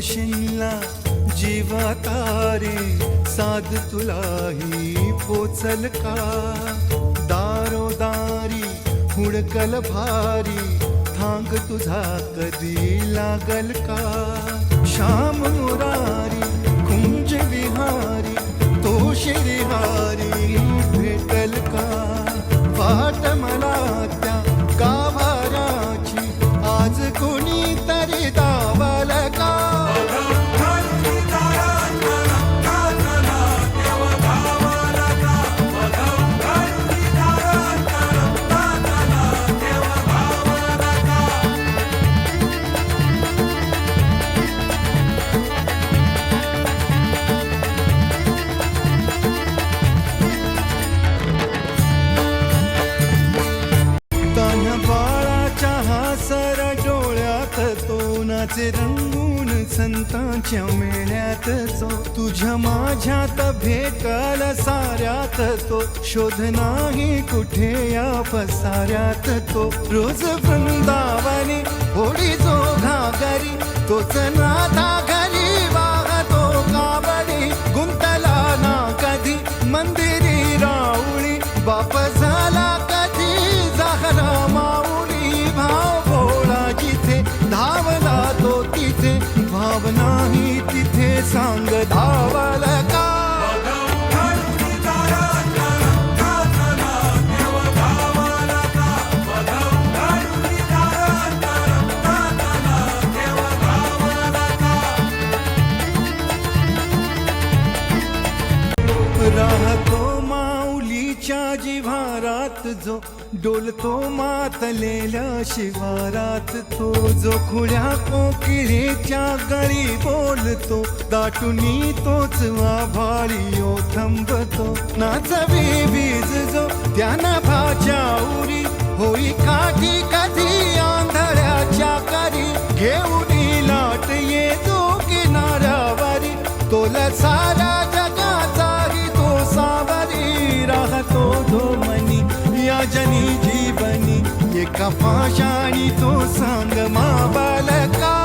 शिनला जीवा तारे साध तुलाही पोचल का दारोदारी हुडकल भारी थांग तुझा कधी लागल का श्याम मुरारी कुंज विहारी तो शिरिहारी भेटल का वाट मला त्या गाभाराची आज कोणी तरी दावल का तोनाचे रंगून संतांच्या मेळ्यात तो तुझ्या माझ्यात भेटल साऱ्यात तो शोध नाही कुठे या पसाऱ्यात तो रोज वृंदावनी होडी जो घागरी तोच नाथा घरी वाहतो काबरी गुंतला ना कधी मंदिरी राऊळी बाप झाला कधी झाला माऊली भाव भोळा जिथे धावला तो तिथे भाव नाही तिथे सांग धावल का राहतो माऊलीच्या जिव्हारात जो डोलतो मातलेल्या शिवारात तो जो खुल्या कोकिळेच्या गळी बोलतो दाटुनी तोच आभाळी थांबतो नाचवी बीज जो त्याना भाच्या उरी होई काठी कधी आंधळ्याच्या करी घेऊन लाट येतो किनाऱ्यावरी तोला सारा जगाचाही तो सावरी राहतो तो मनी या जनी जीवनी एका पाशाणी तो सांग मा बालका